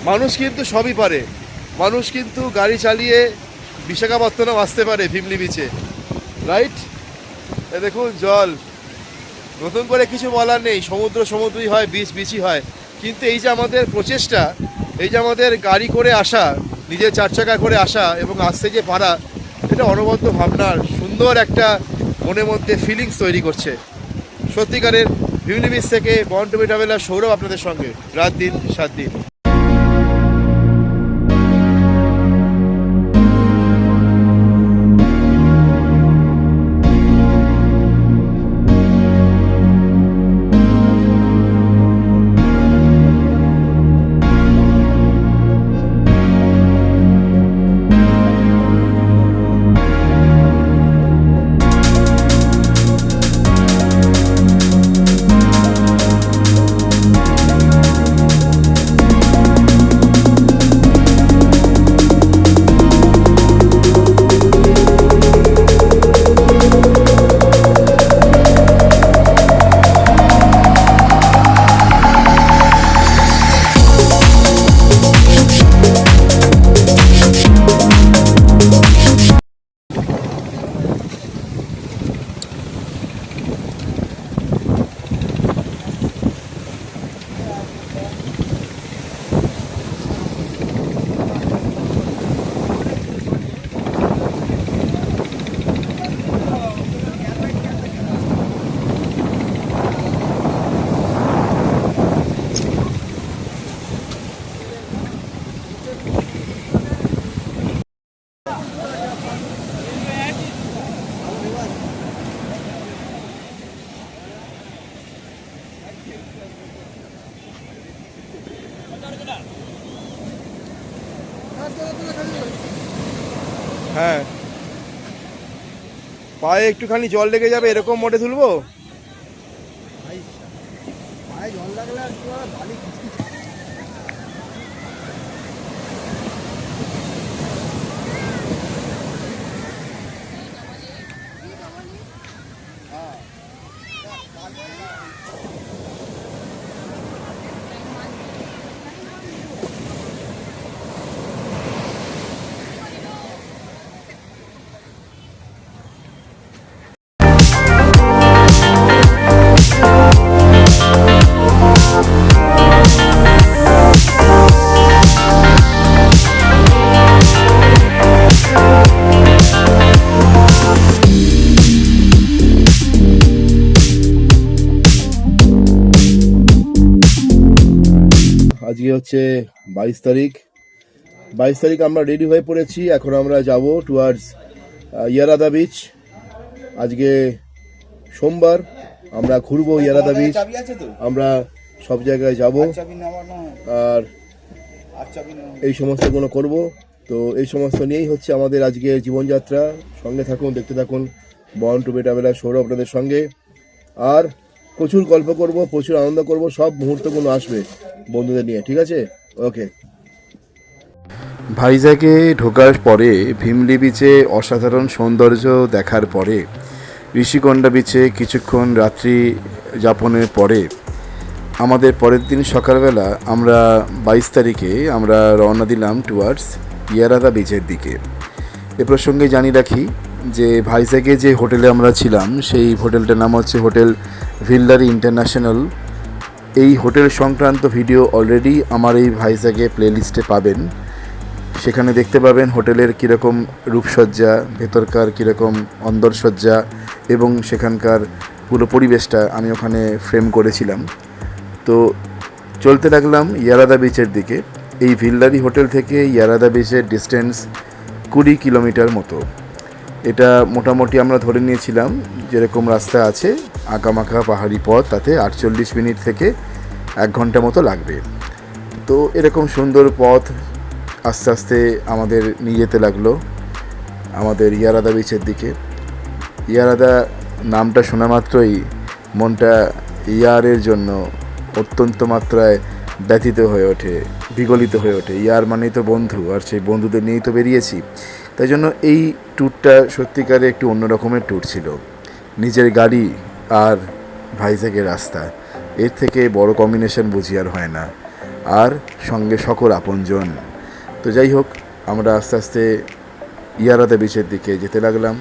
মানুষ কিন্তু সবই পারে, মানুষ কিন্তু গাড়ি চালিয়ে বিশাখাপত্তনম আসতে পারে ভিমলি বিচে, রাইট? এ দেখুন জল, নতুন করে কিছু বলার নেই, সমুদ্র সমুদ্রই হয়, বিচ বিচই হয়। কিন্তু এই যে আমাদের প্রচেষ্টা, এই যে আমাদের গাড়ি করে আসা, নিজের চার চাকা করে আসা এবং আসতে যে পারা, এটা অনবদ্য ভাবনার সুন্দর একটা মনের মধ্যে ফিলিংস তৈরি করছে। সত্যিকারের ভিমলি বিচ থেকে born to be traveller Sourav আপনাদের সঙ্গে রাত দিন 7 দিন। হ্যাঁ, পায়ে একটুখানি জল লেগে যাবে এরকম মোটে তুলবো। পায়ে জল লাগলে আর কি হবে, বালি আজকে হচ্ছে 22 তারিখ। 22 তারিখ আমরা রেডি হয়ে পড়েছি, এখন আমরা যাব টুয়ার্ডস ইয়ারাদা বিচ। আজকে সোমবার, আমরা ঘুরবো ইয়ারাদা বিচ, আমরা সব জায়গায় যাব আর এই সমস্তগুলো করব। তো এই সমস্ত নিয়েই হচ্ছে আমাদের আজকে জীবনযাত্রা। সঙ্গে থাকুন, দেখতে থাকুন born to be traveller Sourav আপনাদের সঙ্গে। আর প্রচুর গল্প করব, প্রচুর আনন্দ করব, সব মুহূর্তগুলো আসবে বন্ধুদের নিয়ে, ঠিক আছে? ওকে। ভাইজ্যাগে ঢোকার পরে ভিমলি বিচে অসাধারণ সৌন্দর্য দেখার পরে ঋষিকোন্ডা বিচে কিছুক্ষণ রাত্রি যাপনের পরে আমাদের পরের দিন সকালবেলা আমরা 22 তারিখে আমরা রওনা দিলাম টুয়ার্ডস ইয়ারাদা বিচের দিকে। এ প্রসঙ্গে জানিয়ে রাখি যে ভাইজ্যাগে যে হোটেলে আমরা ছিলাম সেই হোটেলটার নাম হচ্ছে হোটেল ভিল্লারি ইন্টারন্যাশনাল। এই হোটেল সংক্রান্ত ভিডিও অলরেডি আমার এই ভাইজ্যাগে প্লেলিস্টে পাবেন। সেখানে দেখতে পাবেন হোটেলের কীরকম রূপসজ্জা, ভেতরকার কীরকম অন্দরসজ্জা এবং সেখানকার পুরো পরিবেশটা আমি ওখানে ফ্রেম করেছিলাম। তো চলতে লাগলাম ইয়ারাদা বিচের দিকে। এই ভিল্লারি হোটেল থেকে ইয়ারাদা বিচের ডিস্টেন্স 20 কিলোমিটার মতো। এটা মোটামুটি আমরা ধরে নিয়েছিলাম যেরকম রাস্তা আছে আঁকামাখা পাহাড়ি পথ, তাতে 48 মিনিট থেকে 1 ঘন্টা মতো লাগবে। তো এরকম সুন্দর পথ আস্তে আস্তে আমাদের নিয়ে যেতে লাগলো আমাদের ইয়ারাদা বিচের দিকে। ইয়ারাদা নামটা শোনা মাত্রই মনটা ইয়ারের জন্য অত্যন্ত মাত্রায় ব্যথিত হয়ে ওঠে, বিগলিত হয়ে ওঠে। ইয়ার মানেই তো বন্ধু, আর সেই বন্ধুদের নিয়েই তো বেরিয়েছি। তাই জন্য এই ট্যুরটা সত্যিকারে একটু অন্য রকমের ট্যুর ছিল। নিজের গাড়ি আর ভাইজ্যাগের রাস্তা, এর থেকে বড় কম্বিনেশন বুঝি আর হয় না। আর সঙ্গে সকল আপনজন। তো যাই হোক, আমরা আস্তে আস্তে ইয়ারাদা বিচের দিকে যেতে লাগলাম।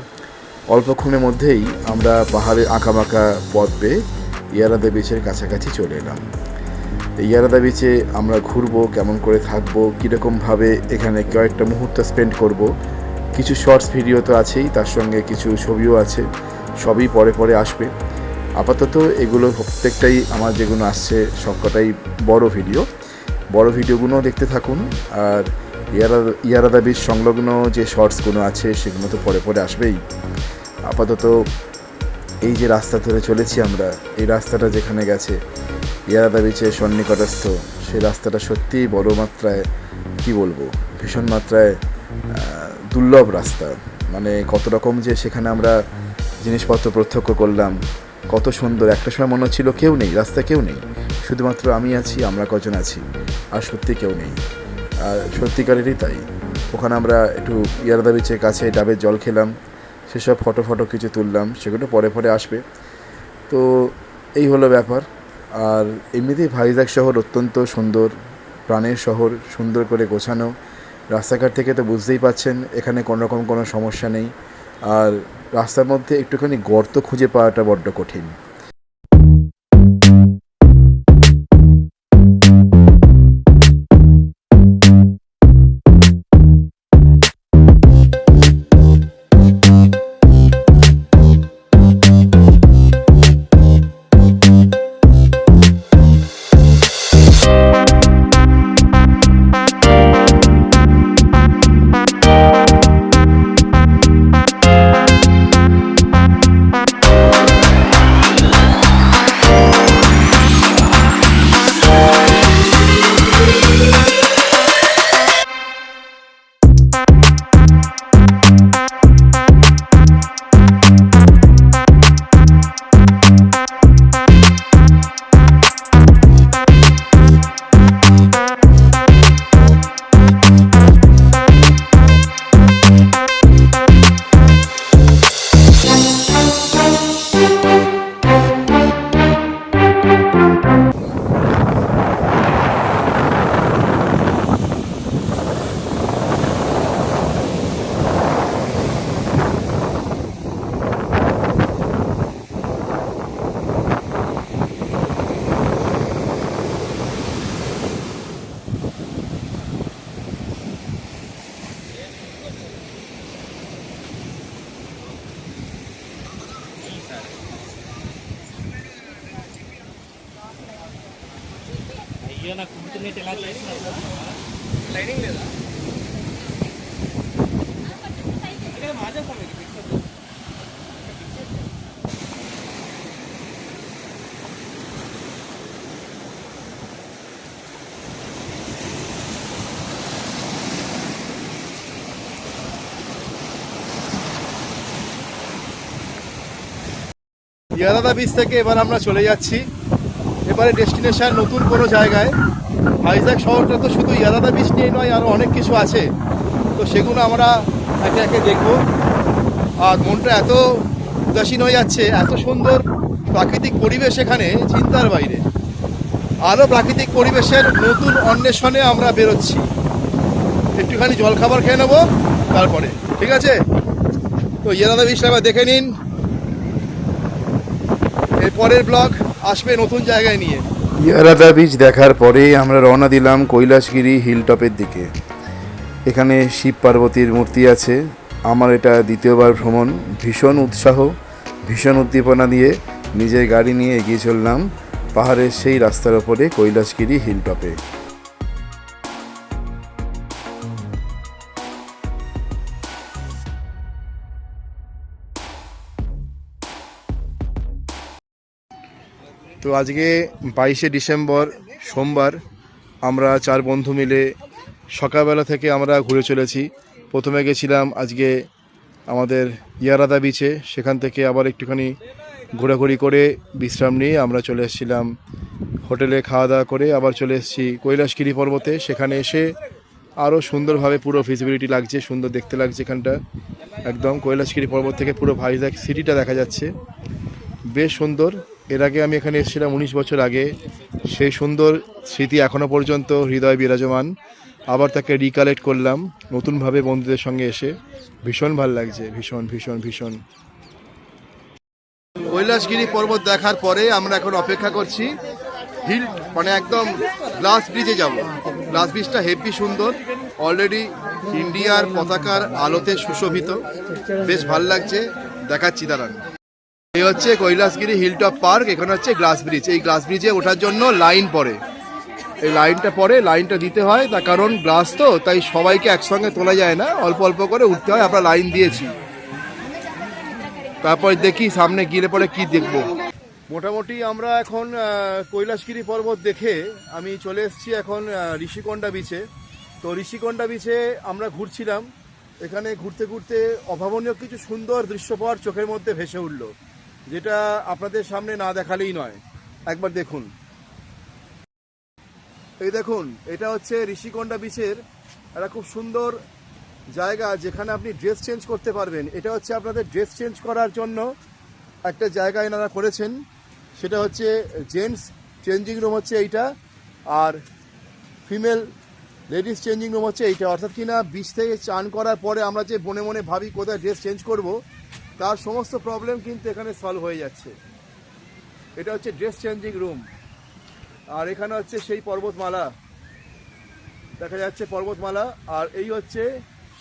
অল্পক্ষণের মধ্যেই আমরা পাহাড়ের আঁকাবাঁকা পথ বেয়ে ইয়ারাদা বিচের কাছাকাছি চলে এলাম। ইয়ারাদা বিচে আমরা ঘুরবো, কেমন করে থাকবো, কীরকমভাবে এখানে কয়েকটা মুহূর্ত স্পেন্ড করব, কিছু শর্টস ভিডিও তো আছেই, তার সঙ্গে কিছু ছবিও আছে, সবই পরে পরে আসবে। আপাতত এগুলো প্রত্যেকটাই আমার যেগুলো আসছে সবকটাই বড় ভিডিওগুলো দেখতে থাকুন। আর ইয়ারাদা বিচ সংলগ্ন যে শর্টসগুলো আছে সেগুলো তো পরে পরে আসবেই। আপাতত এই যে রাস্তা ধরে চলেছি আমরা, এই রাস্তাটা যেখানে গেছে ইয়ারাদা বিচের সন্নিকটস্থ, সেই রাস্তাটা সত্যিই বড় মাত্রায়, কি বলবো, ভীষণ মাত্রায় দুর্লভ রাস্তা। মানে কত রকম যে সেখানে আমরা জিনিসপত্র প্রত্যক্ষ করলাম, কত সুন্দর। একটা সময় মনে হচ্ছিল কেউ নেই, রাস্তায় কেউ নেই, শুধুমাত্র আমি আছি, আমরা কজন আছি, আর সত্যি কেউ নেই। আর সত্যিকারেরই তাই। ওখানে আমরা একটু ইয়ারাদা বিচের কাছে ডাবের জল খেলাম, সেসব ফটো কিছু তুললাম, সেগুলো পরে পরে আসবে। তো এই হলো ব্যাপার। আর এমনিতেই ভাইজ্যাক শহর অত্যন্ত সুন্দর, প্রাণের শহর, সুন্দর করে গোছানো। রাস্তাঘাট থেকে তো বুঝতেই পাচ্ছেন এখানে কোনোরকম কোনো সমস্যা নেই। আর রাস্তার মধ্যে একটুখানি গর্ত খুঁজে পাওয়াটা বড্ড কঠিন। ইয়ারাদা বিচ থেকে এবার আমরা চলে যাচ্ছি এবারে ডেস্টিনেশন নতুন কোনো জায়গায়। ভাইজ্যাক শহরটা তো শুধু ইয়ারাদা বিচ নিয়ে নয়, আরও অনেক কিছু আছে, তো সেগুলো আমরা একে একে দেখব। আর মনটা এত উদাসীন হয়ে যাচ্ছে, এত সুন্দর প্রাকৃতিক পরিবেশ এখানে, চিন্তার বাইরে। আরও প্রাকৃতিক পরিবেশের নতুন অন্বেষণে আমরা বেরোচ্ছি। একটুখানি জলখাবার খেয়ে নেবো তারপরে, ঠিক আছে? তো ইয়ারাদা বিচটা আবার দেখে নিন। এর পরের ব্লগ আসবে নতুন জায়গায় নিয়ে। ইয়ারাদা বিচ দেখার পরে আমরা রওনা দিলাম কৈলাসগিরি হিলটপের দিকে। এখানে শিব পার্বতীর মূর্তি আছে। আমার এটা দ্বিতীয়বার ভ্রমণ। ভীষণ উৎসাহ, ভীষণ উদ্দীপনা দিয়ে নিজের গাড়ি নিয়ে এগিয়ে চললাম পাহাড়ের সেই রাস্তার ওপরে কৈলাসগিরি হিলটপে। তো আজকে 22শে ডিসেম্বর সোমবার, আমরা 4 বন্ধু মিলে সকালবেলা থেকে আমরা ঘুরে চলেছি। প্রথমে গেছিলাম আজকে আমাদের ইয়ারাদা বিচে, সেখান থেকে আবার একটুখানি ঘোরাঘুরি করে বিশ্রাম নিয়ে আমরা চলে এসেছিলাম হোটেলে, খাওয়া দাওয়া করে আবার চলে এসেছি কৈলাসগিরি পর্বতে। সেখানে এসে আরও সুন্দরভাবে পুরো ভিজিবিলিটি লাগছে, সুন্দর দেখতে লাগছে এখানটা। একদম কৈলাসগিরি পর্বত থেকে পুরো ভাইজ্যাক সিটিটা দেখা যাচ্ছে, বেশ সুন্দর। এর আগে আমি এখানে এসেছিলাম 19 বছর আগে, সেই সুন্দর স্মৃতি এখনো পর্যন্ত হৃদয় বিরাজমান। আবার তাকে রিকালেক্ট করলাম নতুনভাবে বন্ধুদের সঙ্গে এসে। ভীষণ ভাল লাগছে, ভীষণ ভীষণ ভীষণ। কৈলাসগিরি পর্বত দেখার পরে আমরা এখন অপেক্ষা করছি হিল, মানে একদম গ্লাস ব্রিজে যাব। গ্লাস ব্রিজটা হেভি সুন্দর, অলরেডি ইন্ডিয়ার পতাকার আলোতে সুশোভিত, বেশ ভাল লাগছে। দেখাচ্ছি দাঁড়ান। এই হচ্ছে কৈলাসগিরি হিলটপ পার্ক, এখানে হচ্ছে গ্লাস ব্রিজ। এই গ্লাস ব্রিজে ওঠার জন্য লাইন পড়ে, এই লাইনটা দিতে হয়, তার কারণ গ্লাস তো, তাই সবাইকে একসঙ্গে তোলা যায় না, অল্প অল্প করে উঠতে হয়। আমরা লাইন দিয়েছি, তারপর দেখি সামনে গিয়ে পরে কি দেখবো। মোটামুটি আমরা এখন কৈলাসগিরি পর্বত দেখে আমি চলে এসেছি এখন ঋষিকোন্ডা বিচে। তো ঋষিকোন্ডা বিচে আমরা ঘুরছিলাম, এখানে ঘুরতে ঘুরতে অভাবনীয় কিছু সুন্দর দৃশ্যপট চোখের মধ্যে ভেসে উঠল, যেটা আপনাদের সামনে না দেখালেই নয়। একবার দেখুন, এই দেখুন, এটা হচ্ছে ঋষিকোন্ডা বিচের একটা খুব সুন্দর জায়গা, যেখানে আপনি ড্রেস চেঞ্জ করতে পারবেন। এটা হচ্ছে আপনাদের ড্রেস চেঞ্জ করার জন্য একটা জায়গা এনারা করেছেন, সেটা হচ্ছে জেন্টস চেঞ্জিং রুম হচ্ছে এইটা, আর ফিমেল লেডিস চেঞ্জিং রুম হচ্ছে এইটা। অর্থাৎ কিনা বিচ থেকে চান করার পরে আমরা যে মনে মনে ভাবি কোথায় ড্রেস চেঞ্জ করব, তার সমস্ত প্রবলেম কিন্তু এখানে সলভ হয়ে যাচ্ছে। এটা হচ্ছে ড্রেস চেঞ্জিং রুম। আর এখানে হচ্ছে সেই পর্বতমালা দেখা যাচ্ছে, পর্বতমালা। আর এই হচ্ছে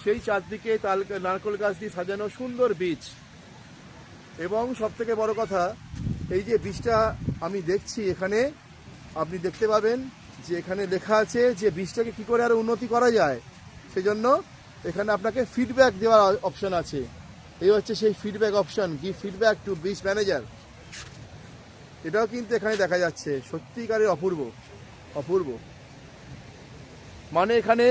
সেই চারদিকে নারকেল গাছ দিয়ে সাজানো সুন্দর বিচ। এবং সব থেকে বড় কথা, এই যে বিচটা আমি দেখছি, এখানে আপনি দেখতে পাবেন যে এখানে লেখা আছে যে বিচটাকে কী করে আরও উন্নতি করা যায়, সেজন্য এখানে আপনাকে ফিডব্যাক দেওয়ার অপশন আছে। এই হচ্ছে সেই feedback option, give feedback to beach manager. এটাও কিন্তু এখানে দেখা যাচ্ছে, সত্যিকারের অপূর্ব অপূর্ব। মানে এখানে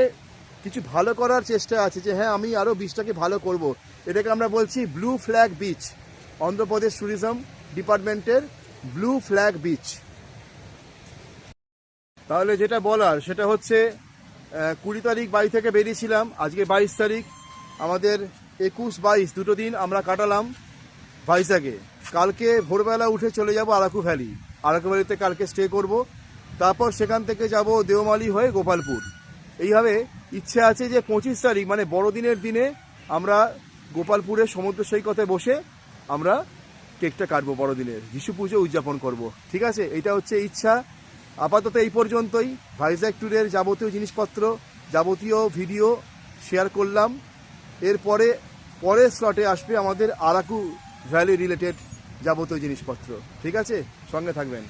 কিছু ভালো করার চেষ্টা আছে, যে হ্যাঁ আমি আরও বিচটাকে ভালো করব। এটাকে আমরা বলছি blue flag beach, Andhra Pradesh tourism ডিপার্টমেন্টের ব্লু ফ্ল্যাগ বিচ। তাহলে যেটা বলার সেটা হচ্ছে 20 তারিখ বাড়ি থেকে বেরিয়েছিলাম, আজকে 22 তারিখ, আমাদের 21-22 দুটো দিন আমরা কাটালাম ভাইজাগে। কালকে ভোরবেলা উঠে চলে যাব আরাকু ভ্যালি। আরাকু ভ্যালিতে কালকে স্টে করব, তারপর সেখান থেকে যাব দেওমালি হয়ে গোপালপুর। এইভাবে ইচ্ছে আছে যে 25 তারিখ মানে বড়দিনের দিনে আমরা গোপালপুরে সমুদ্র সৈকতে বসে আমরা কেকটা কাটবো, বড়দিনের যিশু পুজো উদযাপন করব। ঠিক আছে, এইটা হচ্ছে ইচ্ছা। আপাতত এই পর্যন্তই। ভাইজ্যাগ ট্যুরের যাবতীয় জিনিসপত্র, যাবতীয় ভিডিও শেয়ার করলাম। এরপরে পরের স্লটে আসবে আমাদের আরাকু ভ্যালি রিলেটেড যাবতীয় জিনিসপত্র। ঠিক আছে, সঙ্গে থাকবেন।